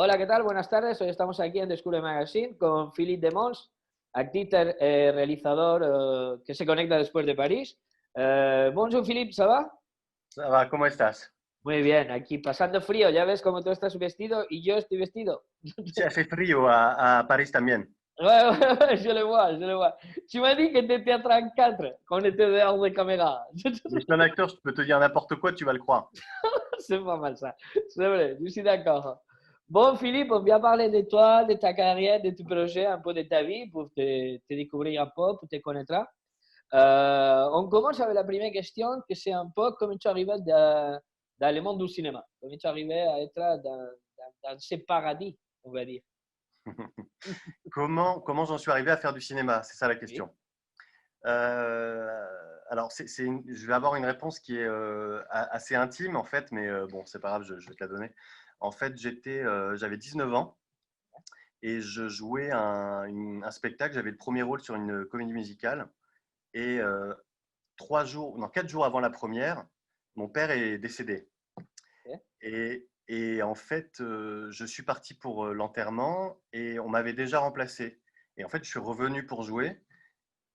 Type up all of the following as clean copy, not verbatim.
Hola, ¿qué tal? Buenas tardes. Hoy estamos aquí en Descubre Magazine con Philippe Demons, acteur, realizador que se conecta después de París. Bonjour Philippe, ¿ça va? Ça va, ¿cómo estás? Muy bien, aquí pasando frío. Ya ves cómo tú estás vestido y yo estoy vestido. Sí, hace frío a París también. Ouais, ouais, ouais, je le vois, je le vois. Tu m'as dit que tu étais à 34 quand on était dehors de caméra. Mais je suis un acteur, je peux te dire n'importe quoi, tu vas le croire. C'est pas mal ça. C'est vrai, je suis d'accord. Bon, Philippe, on vient parler de toi, de ta carrière, de tes projets, un peu de ta vie pour te découvrir un peu, pour te connaître. On commence avec la première question, que c'est un peu comment tu arrives dans le monde du cinéma. Comment tu arrives à être dans ce paradis, on va dire. Comment j'en suis arrivé à faire du cinéma? C'est ça la Oui, question. Alors, je vais avoir une réponse qui est assez intime en fait, mais bon, c'est pas grave, je vais te la donner. En fait, j'avais 19 ans et je jouais un spectacle. J'avais le premier rôle sur une comédie musicale et 4 jours avant la première, mon père est décédé. ok, Et en fait, je suis parti pour l'enterrement et on m'avait déjà remplacé. Et en fait, je suis revenu pour jouer.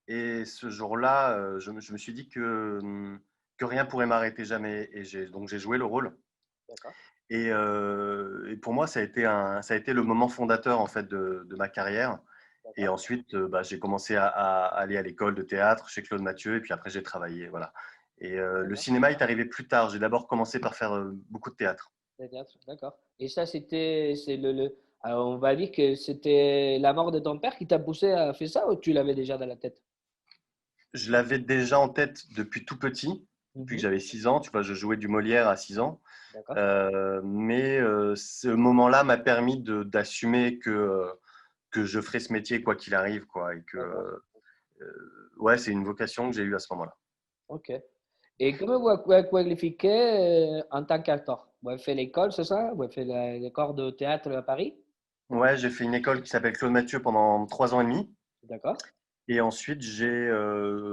Et ce jour-là, je me suis dit que rien pourrait m'arrêter jamais. Et donc, j'ai joué le rôle. d'accord, Et pour moi, ça a été le moment fondateur en fait de ma carrière. Et d'accord, ensuite, bah, j'ai commencé à aller à l'école de théâtre chez Claude Mathieu. Et puis après, j'ai travaillé. Voilà. Et le d'accord. cinéma est arrivé plus tard. J'ai d'abord commencé par faire beaucoup de théâtre. Le théâtre, d'accord. Et ça, c'est alors, on va dire que c'était la mort de ton père qui t'a poussé à faire ça ou tu l'avais déjà dans la tête? Je l'avais déjà en tête depuis tout petit, depuis que Mhm, j'avais 6 ans. Tu vois, je jouais du Molière à 6 ans. d'accord, Mais ce moment-là m'a permis d'assumer que je ferais ce métier quoi qu'il arrive, quoi. Et que, d'accord. ouais, c'est une vocation que j'ai eue à ce moment-là. Ok. Et comment vous qualifiez en tant qu'acteur? Vous avez fait l'école, c'est ça? Vous avez fait l'école de théâtre à Paris? Ouais, j'ai fait une école qui s'appelle Claude Mathieu pendant 3 ans et demi. D'accord, Et ensuite,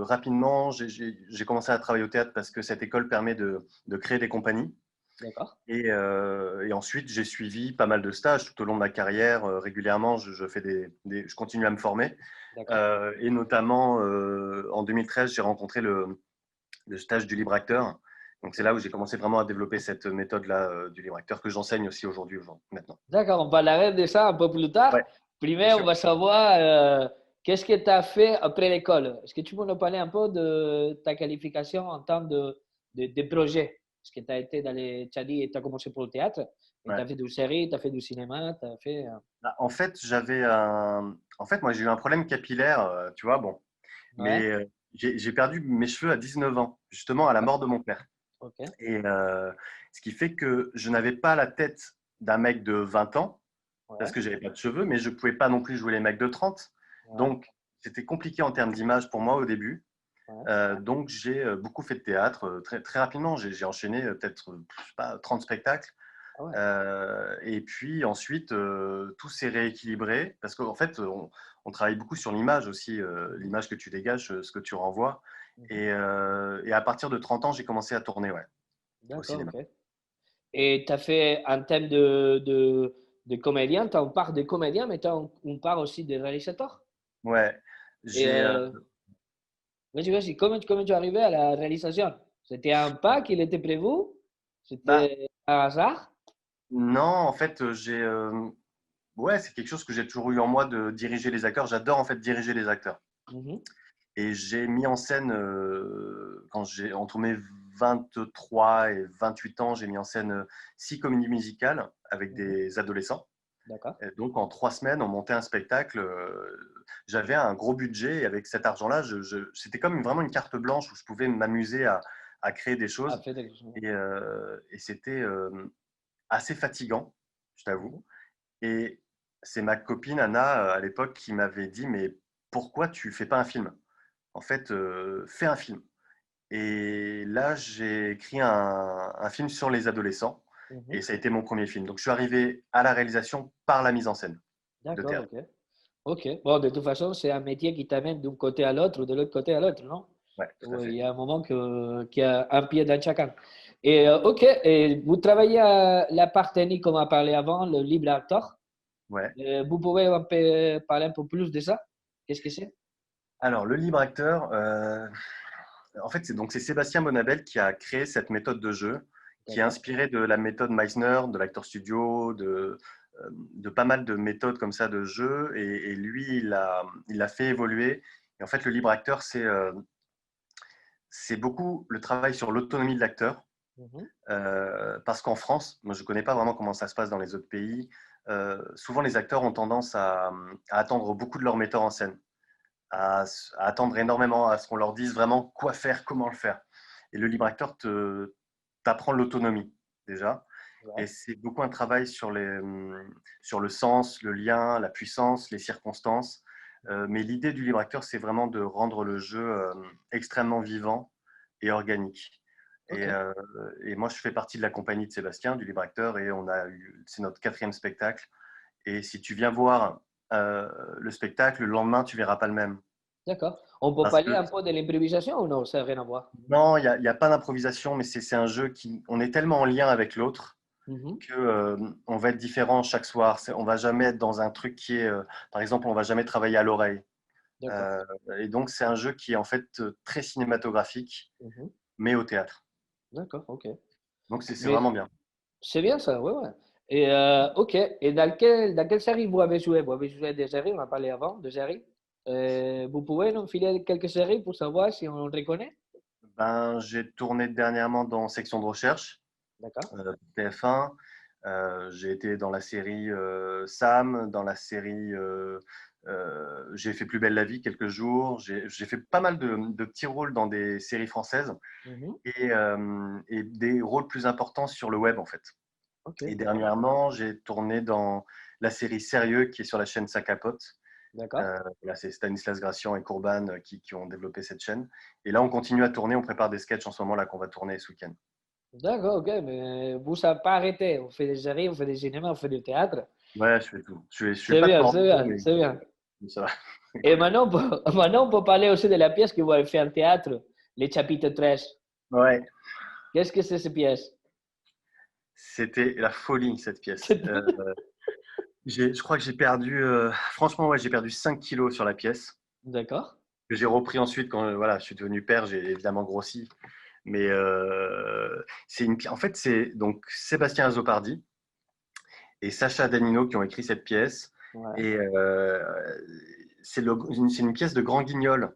rapidement, j'ai commencé à travailler au théâtre parce que cette école permet de créer des compagnies. d'accord, Et ensuite, j'ai suivi pas mal de stages tout au long de ma carrière. Régulièrement, je fais je continue à me former. d'accord. Et notamment, en 2013, j'ai rencontré le stage du libre acteur. Donc, c'est Ok. là où j'ai commencé vraiment à développer cette méthode-là du libre acteur que j'enseigne aussi maintenant. D'accord, on parlera de ça un peu plus tard. Ouais, bien Primero, on sûr. va savoir qu'est-ce que tu as fait après l'école. Est-ce que tu peux nous parler un peu de ta qualification en tant de projet? Est-ce que tu as été dans les. Tu as dit tu as commencé pour le théâtre, mais tu Ouais. as fait du série, tu as fait du cinéma, tu as fait. Bah, en fait, moi, j'ai eu un problème capillaire, tu vois, bon. Ouais, Mais j'ai perdu mes cheveux à 19 ans, justement à la d'accord, mort de mon père. ok. Et ce qui fait que je n'avais pas la tête d'un mec de 20 ans, parce Ouais, que j'avais pas de cheveux, mais je ne pouvais pas non plus jouer les mecs de 30. ouais, Donc, c'était compliqué en termes d'image pour moi au début. ouais. Donc, j'ai beaucoup fait de théâtre très, très rapidement. J'ai enchaîné peut-être je sais pas, 30 spectacles. Ah ouais, Et puis ensuite, tout s'est rééquilibré parce qu'en fait, on travaille beaucoup sur l'image aussi, l'image que tu dégages, ce que tu renvoies. mhm, Et à partir de 30 ans, j'ai commencé à tourner, ouais, au d'accord, cinéma. ok. Et tu as fait en termes de comédien, tu en parles de comédien, mais tu on parle aussi de réalisateur. Ouais, Et j'ai vas-y, comment tu es arrivé à la réalisation? C'était un pas qu'il était prévu? bah C'était un hasard? non, en fait, ouais, c'est quelque chose que j'ai toujours eu en moi de diriger les acteurs. J'adore en fait diriger les acteurs. Mhm, Et j'ai mis en scène, quand j'ai entre mes 23 et 28 ans, j'ai mis en scène 6 comédies musicales avec mhm, des adolescents. d'accord. Et donc, en 3 semaines, on montait un spectacle. J'avais un gros budget et avec cet argent-là, c'était comme vraiment une carte blanche où je pouvais m'amuser à créer des Ah, choses. fait quelque chose. Et c'était assez fatigant, je t'avoue. Mhm, Et c'est ma copine Anna, à l'époque, qui m'avait dit, mais pourquoi tu fais pas un film? En fait, fais un film. Et là, j'ai écrit un film sur les adolescents. mhm. Et ça a été mon premier film. Donc, je suis arrivé à la réalisation par la mise en scène de D'accord, théâtre. ok. Ok. Bon, de toute façon, c'est un métier qui t'amène d'un côté à l'autre ou de l'autre côté à l'autre, non? Ouais, tout à Oui, il fait. y a un moment qu'il y a un pied dans chacun. Et OK, et vous travaillez à la part technique, comme on a parlé avant, le libre acteur. Ouais. Vous pouvez un peu parler un peu plus de ça? Qu'est-ce que c'est? Alors, le libre acteur, en fait, c'est Sébastien Bonabel qui a créé cette méthode de jeu, qui est D'accord. inspirée de la méthode Meisner, de l'Actor Studio, de pas mal de méthodes comme ça de jeu. Et lui, il l'a fait évoluer. Et en fait, le libre acteur, c'est beaucoup le travail sur l'autonomie de l'acteur. Mhm. Parce qu'en France, moi je ne connais pas vraiment comment ça se passe dans les autres pays, souvent les acteurs ont tendance à attendre beaucoup de leur metteur en scène, à attendre énormément à ce qu'on leur dise vraiment quoi faire, comment le faire. Et le libre acteur t'apprend l'autonomie déjà. Et Ouais. c'est beaucoup un travail sur le sens, le lien, la puissance, les circonstances. Mais l'idée du libre acteur, c'est vraiment de rendre le jeu extrêmement vivant et organique. Et, OK. euh, et moi, je fais partie de la compagnie de Sébastien, du libre acteur, et c'est notre quatrième spectacle. Et si tu viens voir le spectacle, le lendemain, tu verras pas le même. D'accord. On peut Parce parler que un peu de l'improvisation ou non? Ça n'a rien à voir. non, il y a pas d'improvisation, mais c'est un jeu qui, on est tellement en lien avec l'autre Mhm. que on va être différent chaque soir. On va jamais être dans un truc qui est, par exemple, on va jamais travailler à l'oreille. D'accord. Euh, et donc c'est un jeu qui est en fait très cinématographique, Mhm. mais au théâtre. D'accord, OK. Donc c'est Mais vraiment bien. c'est bien ça, ouais, ouais. Et OK. Et dans quelle série vous avez joué? Vous avez joué des séries, on a parlé avant, de séries. Vous pouvez nous filer quelques séries pour savoir si on reconnaît? Ben, j'ai tourné dernièrement dans Section de recherche, D'accord. TF1. J'ai été dans la série Sam, dans la série j'ai fait Plus belle la vie quelques jours. J'ai fait pas mal de petits rôles dans des séries françaises Mhm. et des rôles plus importants sur le web en fait. OK. Et dernièrement, j'ai tourné dans la série Sérieux qui est sur la chaîne Ça Capote. D'accord. Là, c'est Stanislas Gracian et Courban qui ont développé cette chaîne. Et là, on continue à tourner. On prépare des sketchs en ce moment là qu'on va tourner ce week-end. D'accord, OK. Mais vous, ça n'a pas arrêté. On fait des séries, on fait des cinémas, on fait du théâtre. Ouais, je fais tout. Je fais C'est pas de bien, porno, c'est bien, c'est bien. mais ça va. Et maintenant, maintenant, on peut parler aussi de la pièce que vous avez fait en théâtre, les chapitres 13. Ouais, Qu'est-ce que c'est cette pièce? c'était la folie cette pièce. Je crois que j'ai perdu, franchement, ouais, j'ai perdu 5 kilos sur la pièce. D'accord. Que j'ai repris ensuite quand voilà, je suis devenu père, j'ai évidemment grossi. Mais en fait, c'est donc Sébastien Azopardi et Sacha Danino qui ont écrit cette pièce. Ouais. Et c'est une pièce de Grand Guignol.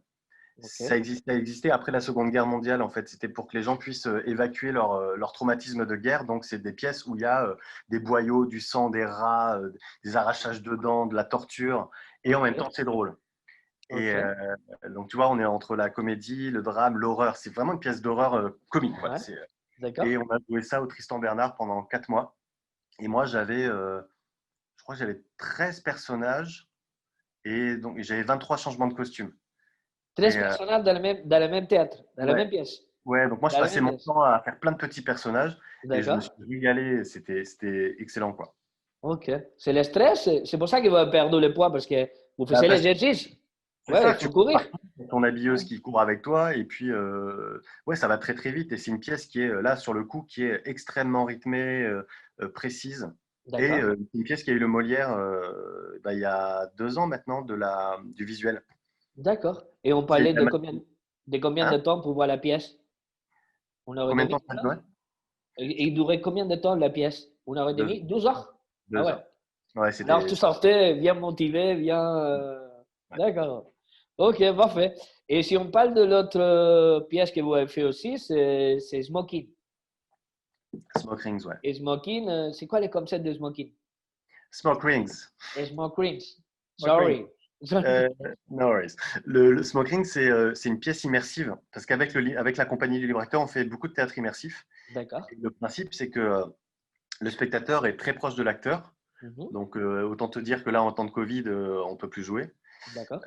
OK. Ça existait après la Seconde Guerre mondiale, en fait. C'était pour que les gens puissent évacuer leur traumatisme de guerre. Donc, c'est des pièces où il y a des boyaux, du sang, des rats, des arrachages de dents, de la torture. Et en même OK. temps, c'est drôle. Et OK. donc, tu vois, on est entre la comédie, le drame, l'horreur. C'est vraiment une pièce d'horreur comique, quoi. Ouais. Et D'accord. on a joué ça au Tristan Bernard pendant 4 mois. Et moi, je crois que j'avais 13 personnages et donc j'avais 23 changements de costume. 13 Et personnages dans le même théâtre, dans la ouais, même pièce. ouais, donc moi, je Dans la passais même mon pièce. temps à faire plein de petits personnages et je me D'accord. suis régalé. C'était excellent, quoi. OK. C'est le stress. C'est pour ça que vous avez perdu le poids, parce que vous Bah, faisiez parce que l'exercice. c'est Ouais, ça, il faut tu cours courir. partout, t'as ton habilleuse qui court avec toi et puis ouais, ça va très très vite et c'est une pièce qui est là sur le coup qui est extrêmement rythmée, précise et D'accord. une pièce qui a eu le Molière bah, il y a 2 ans maintenant du visuel. D'accord. Et on C'est parlait de combien de hein, temps pour voir la pièce? Une heure et combien de demie, temps c'est ça ça? doit? Et il durait combien de temps la pièce? Une heure et Deux, demie? 12 heures? Ah deux ouais. heures. Ouais, Alors tu sortais bien motivé, bien. ouais. D'accord. Ok, parfait. Et si on parle de l'autre pièce que vous avez fait aussi, c'est Smoking. Smoke rings, ouais. Et Smoking, c'est quoi les concepts de Smoking? Smoke rings. Et Smoke Rings. Smoke rings. Sorry. Euh, no worries. Le smoke ring, c'est une pièce immersive parce qu'avec avec la compagnie du libre acteur, on fait beaucoup de théâtre immersif. D'accord. Et le principe, c'est que le spectateur est très proche de l'acteur. Mhm. Donc, autant te dire que là, en temps de Covid, on ne peut plus jouer. D'accord.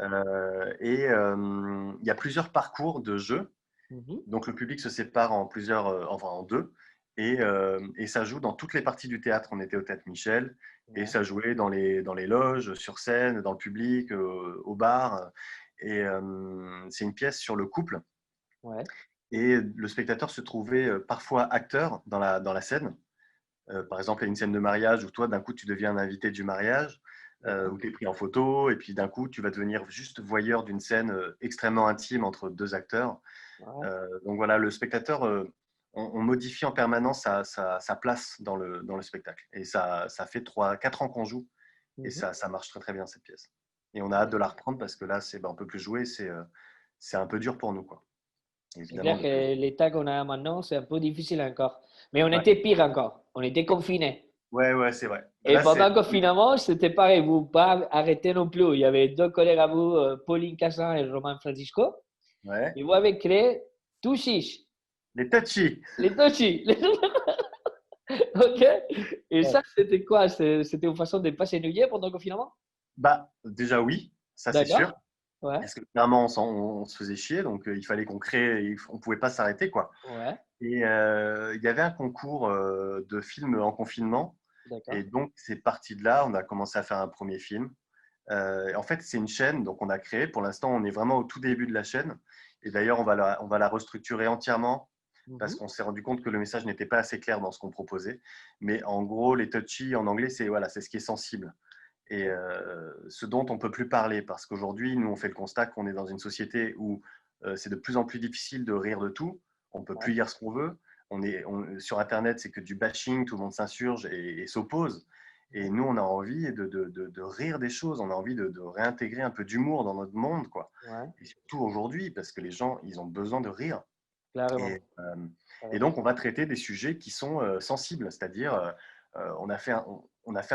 Il y a plusieurs parcours de jeu. Mhm. Donc, le public se sépare en plusieurs, enfin en deux. Et ça joue dans toutes les parties du théâtre. On était au Théâtre Michel et Ouais. ça jouait dans les loges, sur scène, dans le public, au bar. Et c'est une pièce sur le couple. Ouais. Et le spectateur se trouvait parfois acteur dans la scène. Par exemple, il y a une scène de mariage où toi, d'un coup, tu deviens un invité du mariage, D'accord. où tu es pris en photo, et puis d'un coup, tu vas devenir juste voyeur d'une scène extrêmement intime entre deux acteurs. Ouais. Donc voilà, le spectateur, on modifie en permanence sa place dans le spectacle. Et ça fait 4 ans qu'on joue, et Mhm. ça marche très très bien cette pièce. Et on a hâte de la reprendre parce que là, on peut plus jouer, c'est un peu dur pour nous, quoi. C'est Évidemment, clair de plus. que l'état qu'on a maintenant, c'est un peu difficile encore. Mais on Ouais, était pire encore. On était confinés. ouais, ouais, c'est vrai. Bah Et là, pendant le confinement, c'était pareil. Vous pas arrêté non plus. Il y avait deux collègues à vous, Pauline Cassin et Romain Francisco. ouais. Et vous avez créé Touchish, Les touchy. les Touchis. OK. Et ça, c'était quoi? C'était une façon de ne pas s'ennuyer pendant le confinement? Bah, déjà oui, ça c'est sûr. D'accord. Ouais. Parce que clairement, on se faisait chier, donc il fallait qu'on crée, on ne pouvait pas s'arrêter, quoi. Ouais. Et il y avait un concours de films en confinement. D'accord. Et donc, c'est parti de là, on a commencé à faire un premier film. En fait, c'est une chaîne, donc on a créé. Pour l'instant, on est vraiment au tout début de la chaîne. Et d'ailleurs, on va la restructurer entièrement parce Mhm. qu'on s'est rendu compte que le message n'était pas assez clair dans ce qu'on proposait. Mais en gros, les touchy en anglais, c'est voilà, c'est ce qui est sensible et ce dont on ne peut plus parler. Parce qu'aujourd'hui, nous, on fait le constat qu'on est dans une société où c'est de plus en plus difficile de rire de tout. On ne peut Ouais. plus dire ce qu'on veut. Sur Internet, c'est que du bashing, tout le monde s'insurge et s'oppose. Et Ouais. nous, on a envie de rire des choses, on a envie de réintégrer un peu d'humour dans notre monde, quoi. Ouais. Et surtout aujourd'hui, parce que les gens, ils ont besoin de rire. Clairement. Et, Clairement. donc, on va traiter des sujets qui sont sensibles, c'est-à-dire, on a fait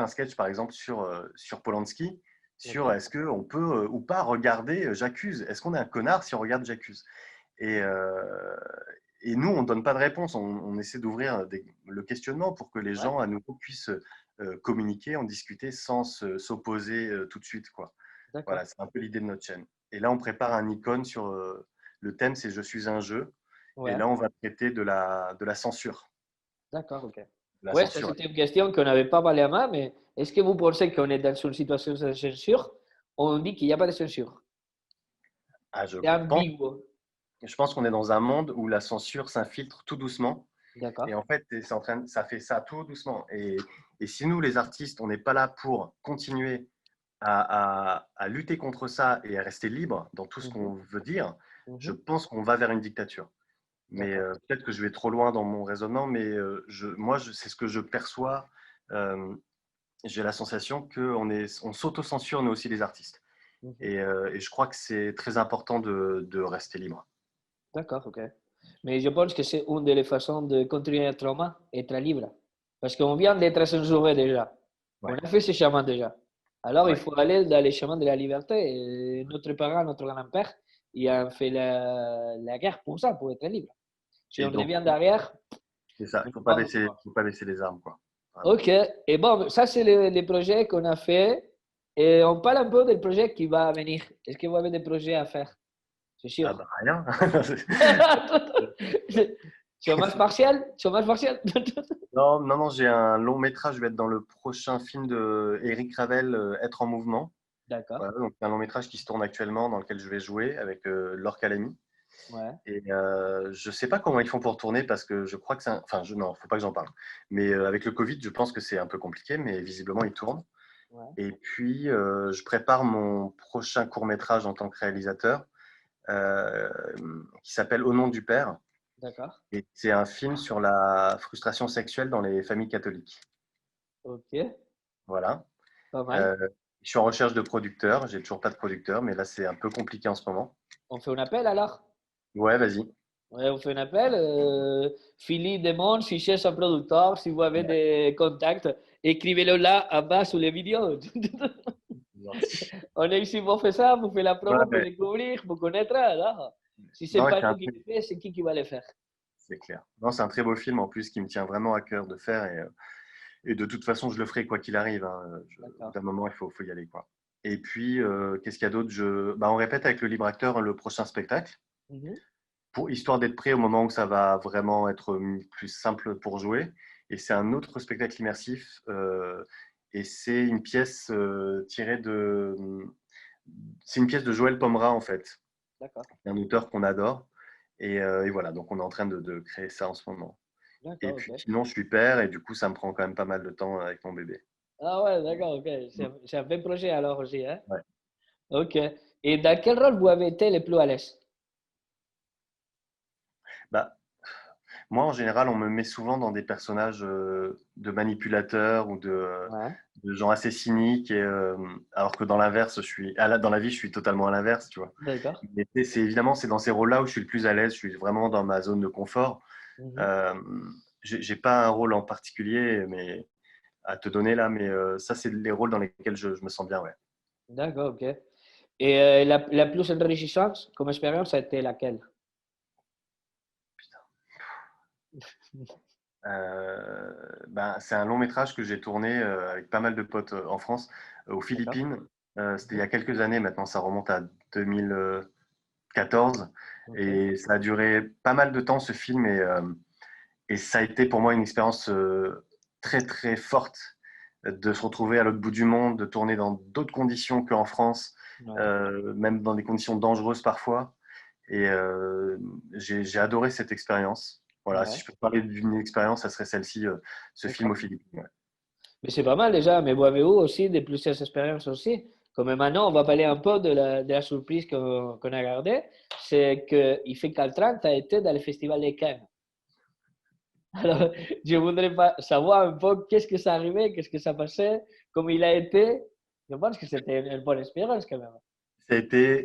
un sketch, par exemple, sur Polanski, sur OK. est-ce qu'on peut ou pas regarder J'accuse. Est-ce qu'on est un connard si on regarde J'accuse? Et, nous, on ne donne pas de réponse. On essaie d'ouvrir le questionnement pour que les Ouais. gens, à nouveau, puissent communiquer, en discuter sans s'opposer tout de suite, quoi. D'accord. Voilà, c'est un peu l'idée de notre chaîne. Et là, on prépare un icône sur le thème, c'est Je suis un jeu. Et Ouais. là, on va traiter de la censure. D'accord. OK. De la Ouais, ça, censure. c'était une question qu'on n'avait pas parlé avant, mais est-ce que vous pensez qu'on est dans une situation de censure? On dit qu'il n'y a pas de censure. Ah, C'est ambigu. je pense qu'on est dans un monde où la censure s'infiltre tout doucement. Et D'accord. en fait, ça fait ça tout doucement. Et si nous, les artistes, on n'est pas là pour continuer à lutter contre ça et à rester libre dans tout ce Mhm. qu'on veut dire, je Mhm. pense qu'on va vers une dictature. Mais D'accord. peut-être que je vais trop loin dans mon raisonnement, mais c'est ce que je perçois. Euh, j'ai la sensation on s'auto-censure, nous aussi, les artistes. Mhm. Et je crois que c'est très important de rester libre. D'accord, OK. Mais je pense que c'est une des façons de continuer à être humain, être libre. Parce qu'on vient d'être censuré déjà. On Ouais, a fait ce chemin déjà. Alors, il ouais. faut aller dans les chemins de la liberté. Et notre parent, notre grand-père, ils ont fait la guerre pour ça, pour être libre. Si Et on donc, revient derrière, c'est ça. on Il n'est ne pas beaucoup fort. faut pas baisser les armes, quoi. Vraiment. OK. Et bon, ça, c'est les projets qu'on a fait. Et on parle un peu des projets qui vont venir. Est-ce que vous avez des projets à faire? C'est Ah sûr. bah rien. Chômage partiel? Chômage partiel? Non, non, non, j'ai un long métrage. Je vais être dans le prochain film de Eric Ravel, Être en mouvement. D'accord. Voilà, donc c'est un long métrage qui se tourne actuellement, dans lequel je vais jouer avec Laure Calamy. Ouais. Et je sais pas comment ils font pour tourner parce que je crois que non, faut pas que j'en parle. Mais avec le Covid, je pense que c'est un peu compliqué, mais visiblement, ils tournent. Ouais. Et puis, je prépare mon prochain court-métrage en tant que réalisateur euh, qui s'appelle Au nom du Père. D'accord. Et c'est un film sur la frustration sexuelle dans les familles catholiques. OK. Voilà. Pas mal. Euh, je suis en recherche de producteur. J'ai toujours pas de producteur, mais là, c'est un peu compliqué en ce moment. On fait un appel alors? Ouais, vas-y. Ouais, on fait un appel. Philippe demande si cherche un producteur, si vous avez Ouais, des contacts, écrivez-le là en bas sous les vidéos. c'est gentil. On est ici pour faire ça, pour faire la promo, pour Ouais. découvrir, pour connaître. Alors, si c'est Non, pas nous qui le fait, c'est qui va le faire? c'est clair. Non, c'est un très beau film en plus qui me tient vraiment à cœur de faire et de toute façon, je le ferai quoi qu'il arrive, hein. Au bout D'accord. d'un moment, faut y aller, quoi. Et puis, qu'est-ce qu'il y a d'autre? Bah, on répète avec le libre acteur le prochain spectacle, Mhm. histoire d'être prêt au moment où ça va vraiment être plus simple pour jouer. Et c'est un autre spectacle immersif. Et c'est une pièce tirée de. C'est une pièce de Joël Pomera, en fait, D'accord. un auteur qu'on adore. Et voilà, donc on est en train de créer ça en ce moment. Et D'accord, puis ok. sinon, je suis père et du coup, ça me prend quand même pas mal de temps avec mon bébé. Ah ouais, d'accord, ok. Mm. C'est un vrai projet alors aussi, hein? Ouais. Ok. Et dans quel rôle vous avez été le plus à l'aise? Bah, moi, en général, on me met souvent dans des personnages de manipulateurs ou Ouais, de gens assez cyniques, alors que dans l'inverse, dans la vie, je suis totalement à l'inverse, tu vois. d'accord. Mais c'est évidemment, c'est dans ces rôles-là où je suis le plus à l'aise, je suis vraiment dans ma zone de confort. Mhm. Euh, j'ai pas un rôle en particulier mais à te donner là, mais ça, c'est les rôles dans lesquels je me sens bien, ouais. D'accord, ok. Et la plus enrichissante comme expérience, ça a été laquelle? Ben, c'est un long métrage que j'ai tourné avec pas mal de potes en France, aux D'accord. Philippines. C'était il y Mhm. a quelques années, maintenant ça remonte à 2014. Ok. Et ça a duré pas mal de temps ce film et ça a été pour moi une expérience très très forte de se retrouver à l'autre bout du monde, de tourner dans d'autres conditions qu'en France, Ouais. même dans des conditions dangereuses parfois. Et j'ai adoré cette expérience. Voilà, si Ouais. je peux parler d'une expérience, ça serait celle-ci, ce film aux D'accord. Philippines. Ouais. Mais c'est pas mal déjà, mais vous avez eu aussi de plusieurs expériences aussi. Comme maintenant, on va parler un peu de la surprise qu'on a gardée. C'est qu'il fait 4 ans, tu as été dans le festival de Cannes. Alors, je voudrais pas savoir un peu qu'est-ce que ça arrivait, qu'est-ce que ça passait, comment il a été. Je pense que c'était une bonne expérience quand même.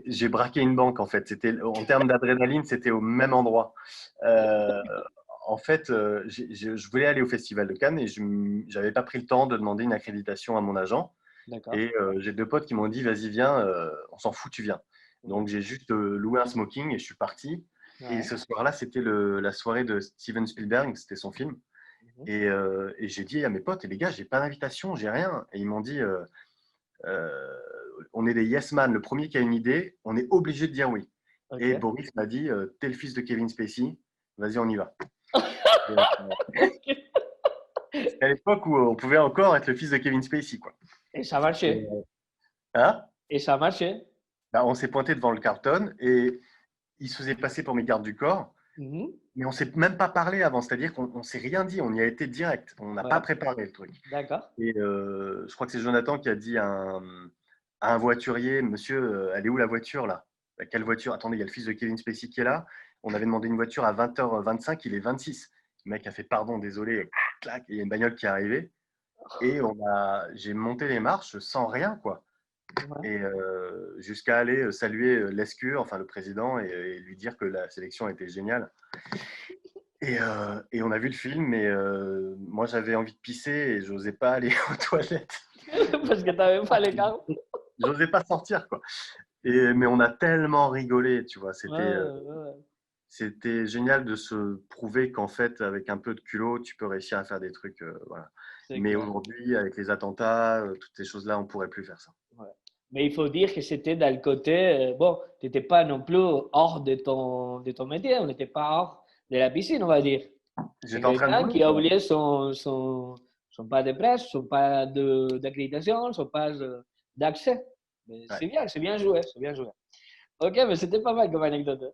J'ai braqué une banque en fait. En termes d'adrénaline, c'était au même endroit. Euh, En fait, je voulais aller au Festival de Cannes et je n'avais pas pris le temps de demander une accréditation à mon agent. D'accord. Et j'ai deux potes qui m'ont dit, vas-y, viens, on s'en fout, tu viens. Mhm. Donc j'ai juste loué un smoking et je suis parti. Et Ouais. ce soir-là, c'était la soirée de Steven Spielberg, c'était son film. Mhm. Et j'ai dit à mes potes, et les gars, j'ai pas d'invitation, j'ai rien. Et ils m'ont dit, euh, on est des yes man, le premier qui a une idée, on est obligé de dire oui. Ok. Et Boris m'a dit, t'es le fils de Kevin Spacey, vas-y, on y va. Et, c'était à l'époque où on pouvait encore être le fils de Kevin Spacey, quoi. Et ça a Et, marché. hein. Et ça a marché. Bah, on s'est pointé devant le Carlton et il se faisait passer pour mes gardes du corps, Mhm. mais on s'est même pas parlé avant, c'est-à-dire qu'on ne s'est rien dit, on y a été direct, on n'a pas Ouais. préparé le truc. D'accord. Et je crois que c'est Jonathan qui a dit à un voiturier, monsieur, elle est où la voiture là? Bah, quelle voiture? Attendez, il y a le fils de Kevin Spacey qui est là. On avait demandé une voiture à 20h25, il est 26. Le mec a fait pardon, désolé, clac, et il y a une bagnole qui est arrivée. Et j'ai monté les marches sans rien, quoi. Ouais. Et jusqu'à aller saluer Lescure, enfin le président, et lui dire que la sélection était géniale. Et on a vu le film, mais moi j'avais envie de pisser et j'osais pas aller aux toilettes. Parce que tu n'avais pas les cartes. J'osais pas sortir, quoi. Mais on a tellement rigolé, tu vois. Ouais, ouais, C'était génial de se prouver qu'en fait, avec un peu de culot, tu peux réussir à faire des trucs. Voilà. c'est Mais clair. aujourd'hui, avec les attentats, toutes ces choses-là, on pourrait plus faire ça. Ouais. Mais il faut dire que c'était dans le côté, bon, tu n'étais pas non plus hors de ton métier, on n'était pas hors de la piscine, on va dire. C'est J'étais en train de quelqu'un voler, qui a quoi. oublié son pas de presse, son pas d'accréditation, son pas d'accès. Mais Ouais. c'est bien joué, c'est bien joué. Ok, mais c'était pas mal comme anecdote.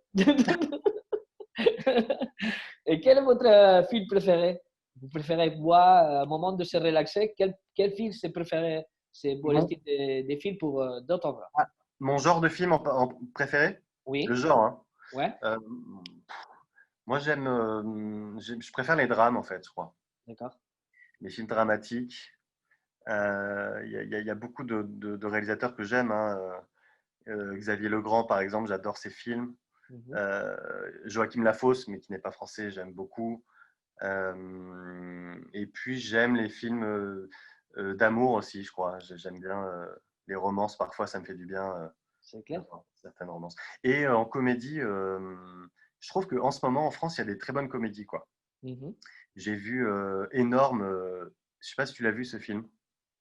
Et quel est votre film préféré? Vous préférez voir, à un moment de se relaxer, quel film c'est préféré? C'est pour le Mon, style des films pour d'autres. ah, mon genre de film en préféré? Le Oui, genre, hein. ouais, Euh, Moi, je préfère les drames, en fait, je crois. d'accord. Les films dramatiques. Il y a beaucoup de réalisateurs que j'aime, hein. Xavier Legrand, par exemple, j'adore ses films. Mhm. Joachim Lafosse, mais qui n'est pas français, j'aime beaucoup. Et puis, j'aime les films d'amour aussi, je crois. J'aime bien les romances, parfois, ça me fait du bien C'est clair. d'avoir certaines romances. Et en comédie, je trouve qu'en ce moment, en France, il y a des très bonnes comédies, quoi. Mhm. J'ai vu Énorme, je sais pas si tu l'as vu ce film.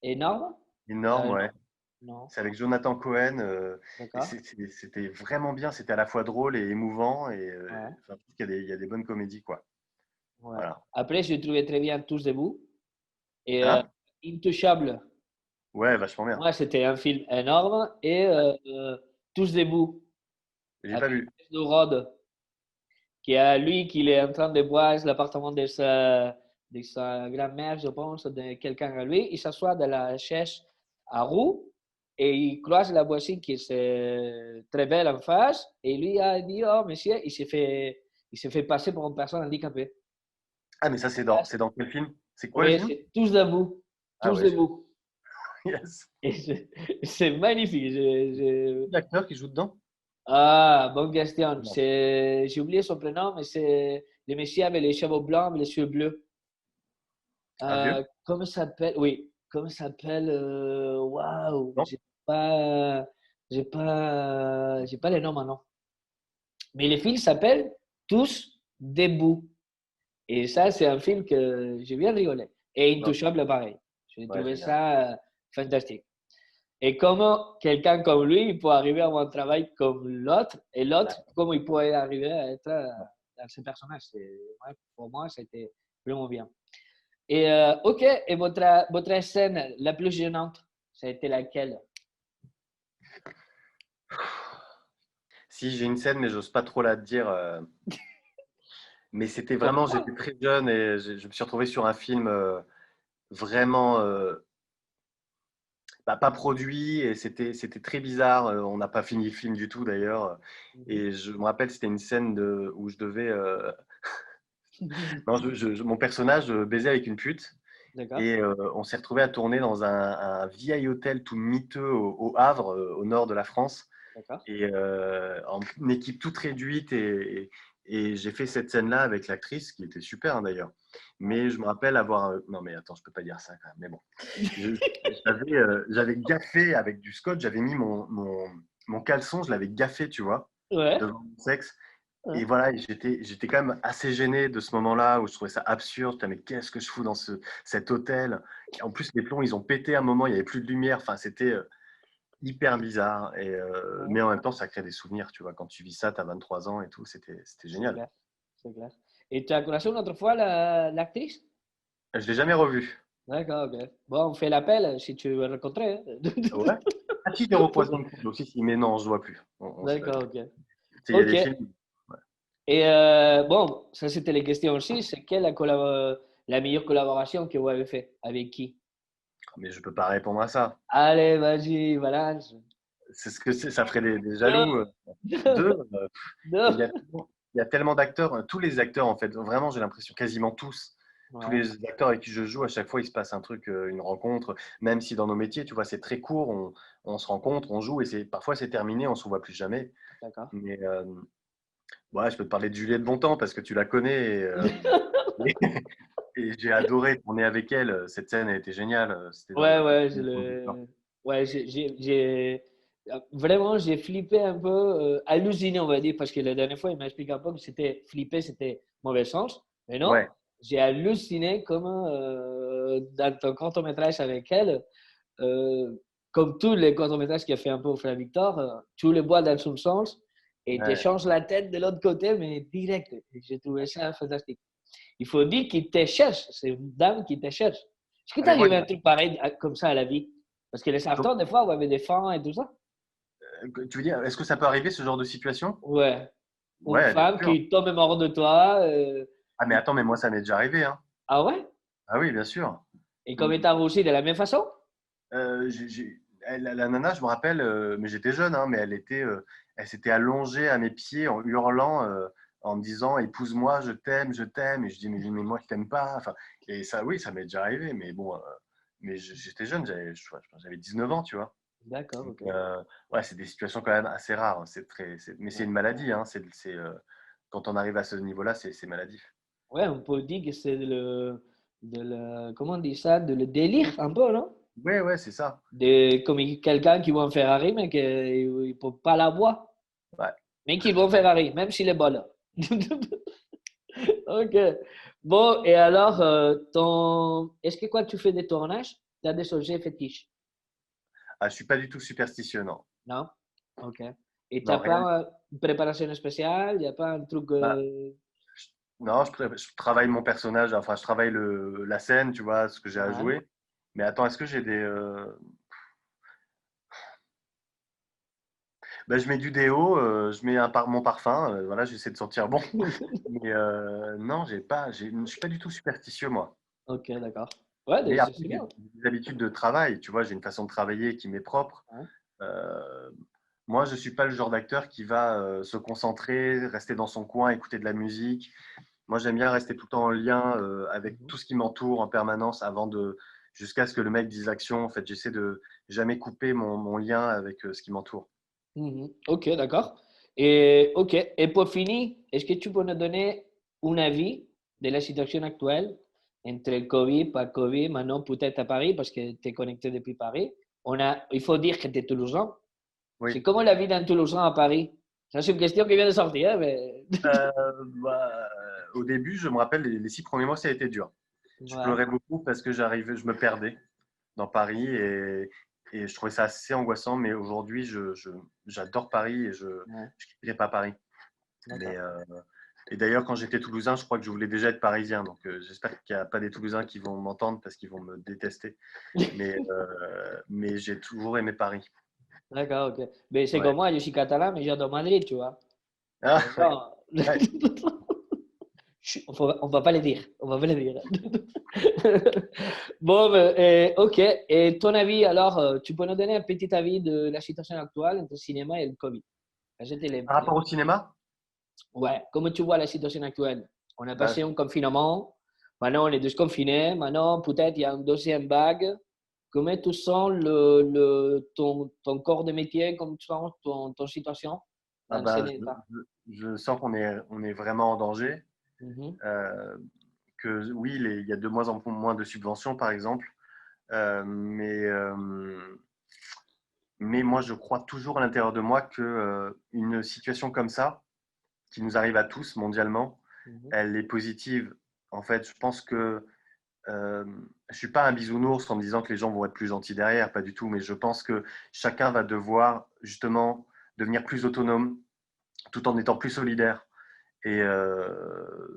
Énorme? Énorme, ouais. Non, non, C'est avec Jonathan Cohen. Et d'accord. c'était vraiment bien. C'était à la fois drôle et émouvant. Et Ouais, enfin, je trouve qu'il y a des bonnes comédies, quoi. ouais. Voilà. Après, j'ai trouvé très bien Tous debout et Hein? Intouchable. Ouais, vachement bien. Moi, c'était un film énorme et Tous debout J'ai pas avec vu. de Rode. qui a lui qui est en train de voir l'appartement de sa grand-mère, je pense, de quelqu'un à lui. Il s'assoit dans la chaise à roues et il croise la voisine qui est très belle en face. Et lui a dit, oh monsieur, il s'est fait passer pour une personne handicapée. Ah, mais ça, c'est dans quel film? C'est quoi le Oui, film? c'est tous debout, Ah tous ouais, debout. yes. Et c'est magnifique. L'acteur qui joue dedans? Ah, bonne question. Non. J'ai oublié son prénom, mais c'est le monsieur avec les cheveux blancs et les yeux bleus. Un vieux? Comment ça s'appelle? Oui, comment ça s'appelle? Waouh, Non? j'ai pas les noms maintenant. Mais le film s'appelle Tous debout. Et ça, c'est un film que j'ai bien rigolé. Et Non. Intouchable, pareil. J'ai Ouais, trouvé génial. ça fantastique. Et comment quelqu'un comme lui, il peut arriver à avoir un travail comme l'autre, et l'autre, comment il pourrait arriver à être dans ce personnage. Ouais, pour moi, c'était vraiment bien. Et ok, et votre scène la plus gênante, ça a été laquelle? Si, j'ai une scène, mais j'ose pas trop la dire. Mais c'était vraiment, Pourquoi? j'étais très jeune et je me suis retrouvé sur un film vraiment pas produit et c'était très bizarre. On n'a pas fini le film du tout d'ailleurs. Mhm. Et je me rappelle, c'était une scène où je devais. Non, mon personnage baisait avec une pute. D'accord, Et on s'est retrouvé à tourner dans un vieil hôtel tout miteux au Havre, au nord de la France. d'accord. Et en une équipe toute réduite. Et j'ai fait cette scène-là avec l'actrice, qui était super hein, d'ailleurs. Ouais. Mais je me rappelle avoir. Non, mais attends, je peux pas dire ça quand même. Mais bon. J'avais gaffé avec du scotch, j'avais mis mon caleçon, je l'avais gaffé, tu vois, Ouais. devant mon sexe. Ouais. Et voilà, et j'étais quand même assez gêné de ce moment-là où je trouvais ça absurde. Putain, mais qu'est-ce que je fous dans cet hôtel? Et en plus, les plombs, ils ont pété à un moment, il n'y avait plus de lumière. Enfin, c'était hyper bizarre. Ouais. Mais en même temps, ça crée des souvenirs, tu vois. Quand tu vis ça, tu as 23 ans et tout, c'était C'est génial. clair, c'est clair. Et tu as connaissé une autre fois l'actrice? Je ne l'ai jamais revu. D'accord, ok. Bon, on fait l'appel si tu veux rencontrer. Ouais. Ah si, j'ai recroisé une couple aussi, si, mais non, je ne vois plus. D'accord, ok. Tu sais, il y a Ok. des films. Ouais. Et bon, ça c'était les questions aussi. C'est quelle la meilleure collaboration que vous avez fait? Avec qui? Mais je peux pas répondre à ça. Allez, vas-y, balance. C'est ce que c'est, ça ferait des Deux, jaloux. Deux, mais deux. il y a tellement d'acteurs, tous les acteurs en fait, vraiment j'ai l'impression quasiment tous Ouais, les acteurs avec qui je joue, à chaque fois il se passe un truc, une rencontre, même si dans nos métiers, tu vois, c'est très court, on se rencontre, on joue et parfois c'est terminé, on se voit plus jamais. d'accord. Mais ouais, je peux te parler de Juliette Bontemps parce que tu la connais et j'ai adoré tourner avec elle. Cette scène a été géniale. C'était dans Ouais, le ouais, producteur. ouais, vraiment, j'ai flippé un peu, halluciné, on va dire, parce que la dernière fois, il m'a expliqué un peu que c'était flippé, c'était mauvais sens. Mais non, Ouais, j'ai halluciné comment, dans ton court-métrage avec elle, euh, comme tous les courts-métrages qu'il a fait un peu au Frère Victor, tu le vois dans son sens et tu ouais. changes la tête de l'autre côté, mais direct. J'ai trouvé ça fantastique. Il faut dire qu'il te cherche, c'est une dame qui te cherche. Est-ce que Ah, tu mais moi, arrivé à un truc pareil comme ça à la vie? Parce que les acteurs, des fois, vous avez des fans et tout ça. tu veux dire, est-ce que ça peut arriver ce genre de situation? Ouais. Une Ouais, bien femme sûr. qui tombe amoureux de toi. Ah, mais attends, mais moi, ça m'est déjà arrivé, hein. Ah ouais? Ah oui, bien sûr. Et Mm. comme t'as aussi de la même façon? La nana, je me rappelle, mais j'étais jeune, hein, mais elle s'était allongée à mes pieds en hurlant, en me disant épouse-moi, je t'aime. Et je dis mais moi je t'aime pas. Enfin, et ça, oui, ça m'est déjà arrivé, mais bon, mais j'étais jeune, j'avais 19 ans, tu vois. D'accord, Donc, ok. ouais, c'est des situations quand même assez rares. Mais c'est Ouais. une maladie, hein. Quand on arrive à ce niveau-là, c'est maladif. Ouais, on peut dire que c'est comment on dit ça? De le délire un peu, non? Ouais, ouais, c'est ça. Comme quelqu'un qui voit un Ferrari, mais qui ne peut pas la voir. Ouais. Mais qui voit un Ferrari, même s'il est bon là. Ok. Bon, et alors, est-ce que quand tu fais des tournages, tu as des objets fétiches? Ah, je suis pas du tout superstitieux, non. Non? Ok. Et tu n'as Non, rien. pas une préparation spéciale? Il n'y a pas un truc. Bah, non, je travaille mon personnage, enfin, je travaille la scène, tu vois, ce que j'ai à Ouais. jouer. Mais attends, est-ce que j'ai des. Ben, je mets du déo, je mets mon parfum, voilà, j'essaie de sentir bon. Mais non, je suis pas du tout superstitieux, moi. Ok, d'accord. Ouais, Mais après, c'est j'ai bien. des habitudes de travail, tu vois, j'ai une façon de travailler qui m'est propre. Hein. Euh, Moi, je suis pas le genre d'acteur qui va se concentrer, rester dans son coin, écouter de la musique. Moi, j'aime bien rester tout le temps en lien avec Mhm. tout ce qui m'entoure en permanence jusqu'à ce que le mec dise l'action. En fait, j'essaie de jamais couper mon lien avec ce qui m'entoure. Mhm. Ok, d'accord. Et, ok. Et pour finir, est-ce que tu peux nous donner un avis de la situation actuelle entre le Covid, pas Covid, maintenant peut-être à Paris, parce que tu es connecté depuis Paris. Il faut dire que tu es Toulousain. Oui. C'est comment la vie d'un Toulousain à Paris? Ça, c'est une question qui vient de sortir, hein, mais… Euh, Au début, je me rappelle, les 6 premiers mois, ça a été dur. Je Ouais, pleurais beaucoup parce que je me perdais dans Paris et je trouvais ça assez angoissant. Mais aujourd'hui, j'adore Paris et je ne ouais, quitterai pas Paris. Mais, d'accord. et d'ailleurs, quand j'étais Toulousain, je crois que je voulais déjà être Parisien. Donc, j'espère qu'il n'y a pas des Toulousains qui vont m'entendre parce qu'ils vont me détester. Mais j'ai toujours aimé Paris. D'accord, ok. Mais c'est Ouais. comme moi, je suis catalan, mais j'adore Madrid, tu vois. Ah, ouais. Non. Ouais. Chut, on va pas le dire. On va pas le dire. Bon, ok. Et ton avis, alors, tu peux nous donner un petit avis de la situation actuelle entre le cinéma et le Covid? C'était Par rapport au cinéma, Ouais, comment tu vois la situation actuelle? On a bah, passé un confinement, maintenant on est desconfiné, maintenant peut-être il y a une deuxième vague. Comment tu sens ton corps de métier, comment tu sens ton situation ah dans cet bah, état? je sens on est vraiment en danger. Mhm, Euh, que oui, il y a de moins en moins de subventions, par exemple. Mais moi, je crois toujours à l'intérieur de moi que une situation comme ça, qui nous arrive à tous mondialement, mhm, elle est positive. En fait, je pense que je suis pas un bisounours en me disant que les gens vont être plus gentils derrière, pas du tout. Mais je pense que chacun va devoir justement devenir plus autonome, tout en étant plus solidaire. Et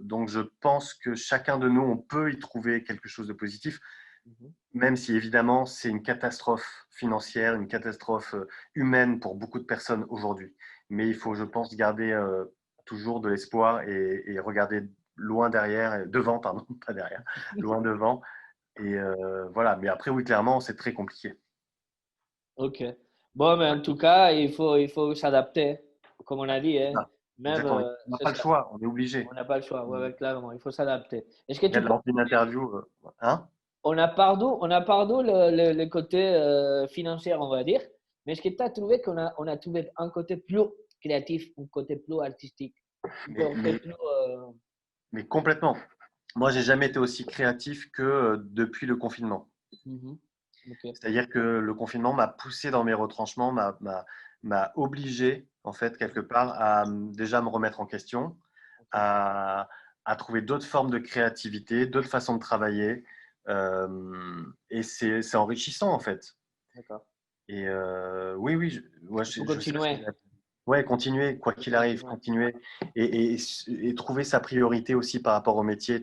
donc, je pense que chacun de nous, on peut y trouver quelque chose de positif, mhm. même si évidemment, c'est une catastrophe financière, une catastrophe humaine pour beaucoup de personnes aujourd'hui. Mais il faut, je pense, garder toujours de l'espoir et regarder loin derrière, devant, pardon, pas derrière, loin devant. Et voilà. Mais après, oui, clairement, c'est très compliqué. Ok. Bon, mais Ouais. en tout cas, il faut s'adapter, comme on a dit, hein. Ah, Même, exactement. On n'a c'est pas le ça. choix, on est On obligé. n'a pas le choix, ouais, Il ouais, clairement, il faut s'adapter. Est-ce que y a tu de peux… une interview. Hein? On a perdu le côté financier, on va dire, mais est-ce que tu as trouvé on a trouvé un côté plus créatif, un côté plus artistique, un Mais, côté mais, plus… mais complètement. Moi, j'ai jamais été aussi créatif que depuis le confinement. mhm, ok, C'est-à-dire que le confinement m'a poussé dans mes retranchements, m'a obligé, en fait, quelque part, à déjà me remettre en question, ok, à, à trouver d'autres formes de créativité, d'autres façons de travailler. Et c'est enrichissant, en fait. d'accord. Et oui, oui, ouais, Il faut je sais ce que continuer. j'ai à dire. Ouais, continuer, quoi Il faut qu'il arrive, continuer. continuer. Et trouver sa priorité aussi par rapport au métier,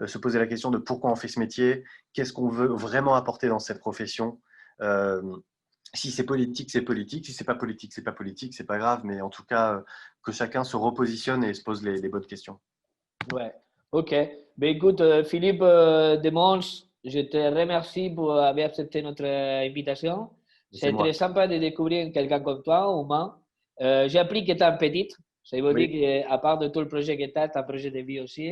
se poser la question de pourquoi on fait ce métier, qu'est-ce qu'on veut vraiment apporter dans cette profession. Euh, Si c'est politique, c'est politique. Si c'est pas politique, c'est pas politique. C'est pas grave, mais en tout cas, que chacun se repositionne et se pose les bonnes questions. Ouais, ok. Ben écoute, Philippe Desmonts, je te remercie pour avoir accepté notre invitation. C'est C'est très moi. sympa de découvrir quelqu'un comme toi, humain. J'ai appris que tu es un petit. Ça veut dire Oui, qu'à part de tout le projet que tu as, un projet de vie aussi.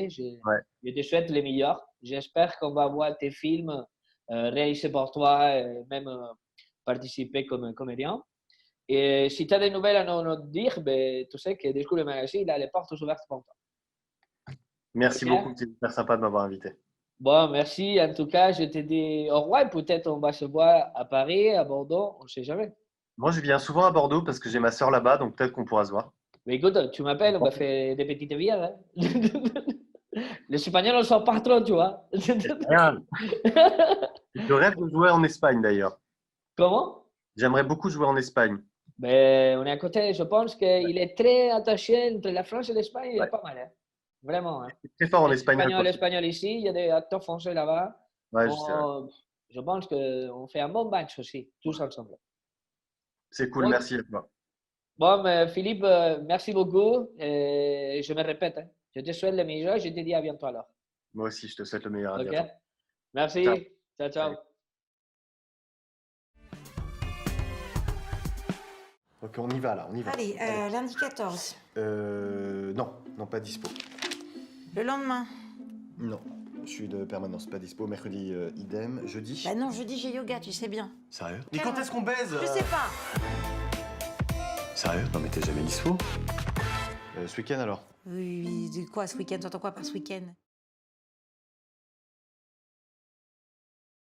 ouais. Je te souhaite le meilleur. J'espère qu'on va voir tes films réalisés par toi, et même participer comme comédien. Et si tu as des nouvelles à nous dire, ben, tu sais que Découvre le magazine, il a les portes ouvertes pour toi. Merci beaucoup. Ok? C'est super sympa de m'avoir invité. Bon, merci. En tout cas, je te dis au revoir. Peut-être on va se voir à Paris, à Bordeaux, on ne sait jamais. Moi, je viens souvent à Bordeaux parce que j'ai ma sœur là-bas, donc peut-être qu'on pourra se voir. Mais écoute, tu m'appelles, on va faire des petites bières. Hein. Les Espagnols ne sont pas trop, tu vois. Rien. Je rêve de jouer en Espagne d'ailleurs. Comment? J'aimerais beaucoup jouer en Espagne. Ben, on est à côté. Je pense Ouais. qu'il est très attaché entre la France et l'Espagne. Il est Ouais. pas mal. Hein. Vraiment. Hein. C'est très fort en Les espagnol Espagnols, quoi. Espagnols ici, il y a des acteurs français là-bas. Ouais, je sais. Ouais. Je pense qu'on fait un bon match aussi, tous ensemble. C'est cool, Ok. merci à toi. Bon, mais Philippe, merci beaucoup. Et je me répète, hein, je te souhaite le meilleur. Je te dis à bientôt alors. Moi aussi, je te souhaite le meilleur. À OK? bientôt. Ciao. Merci. Ciao, ciao. Salut. Ok, on y va là, on y va. Allez, lundi 14. Non, non, pas dispo. Le lendemain. Non, je suis de permanence, pas dispo. Mercredi, idem. Jeudi. Bah non, jeudi j'ai yoga, tu sais bien. Sérieux? Mais quand est-ce qu'on baise? Je sais pas. Sérieux? Non mais t'es jamais dispo? Ce week-end alors? Oui, de quoi ce week-end? T'entends quoi par ce week-end?